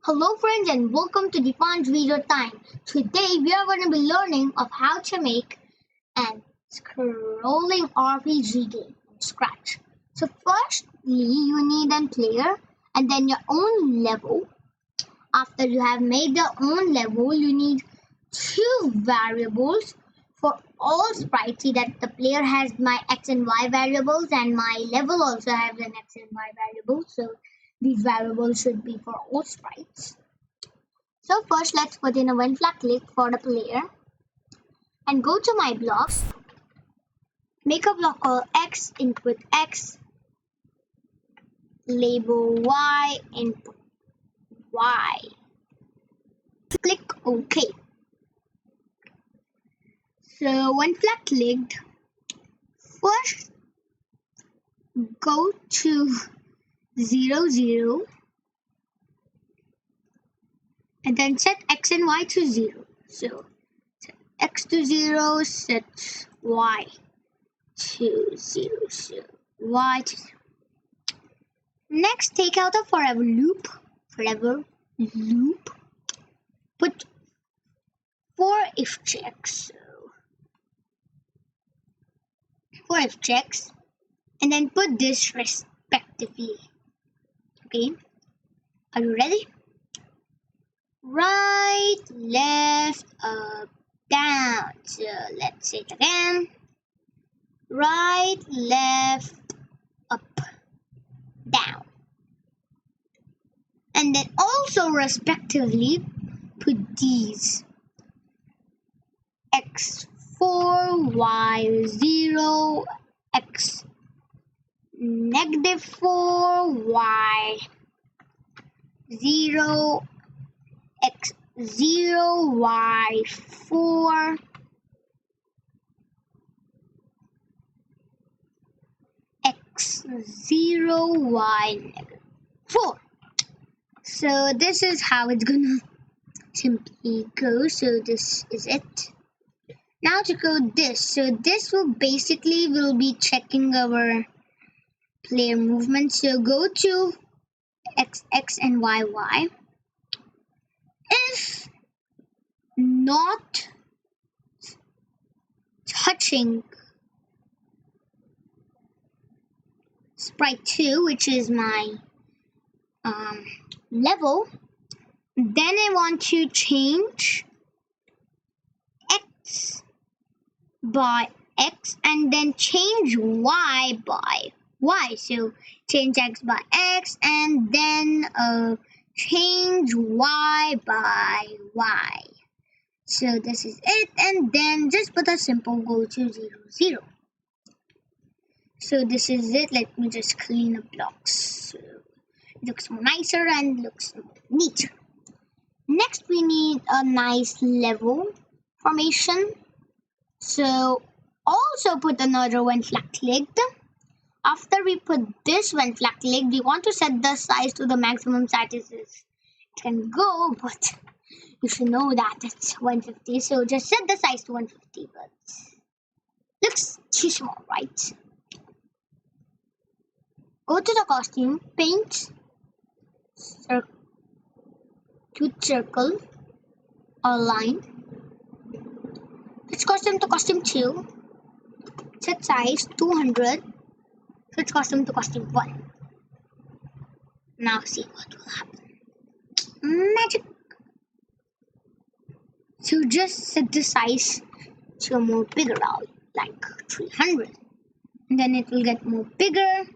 Hello friends and welcome to Dipansh video time. Today we are going to be learning of how to make an scrolling RPG game from scratch. So firstly you need a player and then your own level. After you have made your own level you need two variables for all sprites. See that the player has my x and y variables and my level also has an x and y variable. So these variables should be for all sprites. So first let's put in a one flag click for the player and go to my blocks. Make a block called x, input x, label y, input y. Click OK. So one flag clicked. First go to 0, 0 and then set x and y to 0. So set x to 0, set y to 0, so y to 0. Next, take out a forever loop. Put 4 if checks. So 4 if checks, and then put this respectively. Okay, are you ready? Right, left, up, down. So let's say it again. Right, left, up, down. And then also respectively put these. X4, Y0, X -4, Y0, X0, Y4, X0, Y-4. So this is how it's gonna simply go. So this is it. Now to code this. So this will basically be checking our player movement. So go to X and Y. If not touching sprite 2, which is my level, then I want to change X by X and then change Y by Y. So change X by X and then change Y by Y. So this is it, and then just put a simple go to 0, 0. So this is it. Let me just clean the blocks. So it looks more nicer and looks more neater. Next we need a nice level formation. So also put another one flag clicked. After we put this one flag clicked, we want to set the size to the maximum size it can go, but you should know that it's 150. So just set the size to 150, but looks too small, right? Go to the costume, paint, cute circle or line. Switch costume to costume 2. Set size 200. Switch costume to costume 1. Now see what will happen. Magic! So just set the size to a more bigger value, like 300. And then it will get more bigger.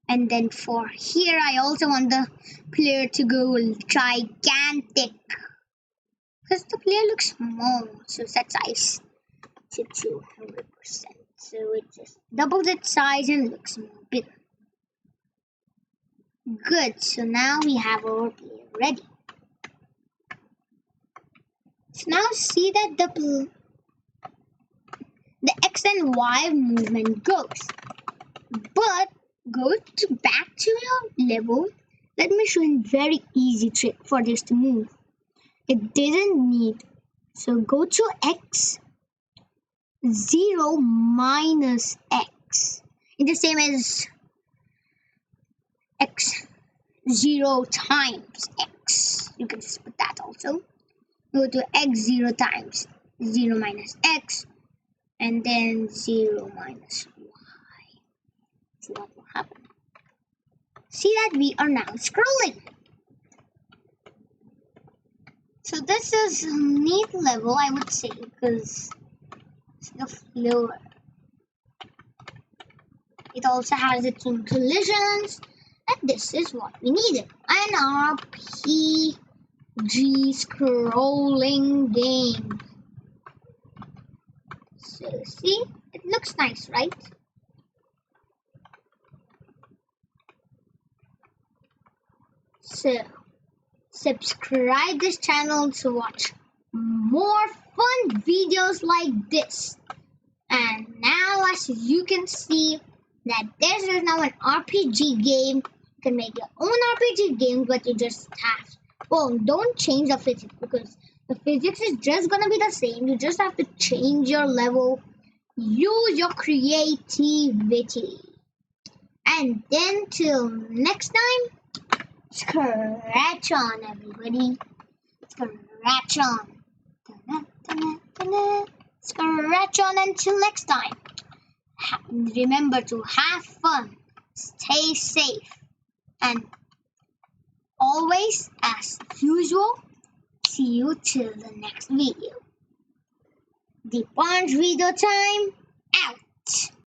And then for here, I also want the player to go gigantic. Because the player looks small. So set size to 200%. So it just doubles its size and looks more bigger. Good, so now we have our player ready. So now see that the X and Y movement goes. But go back to your level. Let me show you a very easy trick for this to move. It doesn't need. So go to X, 0 minus X. It's the same as X 0 times x. You can just put that also. Go to x 0 times 0 minus x, and then 0 minus y. See what will happen. See that we are now scrolling. So this is a neat level, I would say, because it's the floor. It also has its own collisions, and this is what we needed. An RPG scrolling game. So see, it looks nice, right? So subscribe this channel to watch more fun videos like this. And now, as you can see, that this is now an RPG game. You can make your own RPG game, but you just have, well, don't change the physics, because the physics is just gonna be the same. You just have to change your level, use your creativity. And then till next time, scratch on, everybody. Scratch on. Scratch on until next time. Remember to have fun, stay safe, and always, as usual, see you till the next video. Dipansh video time out.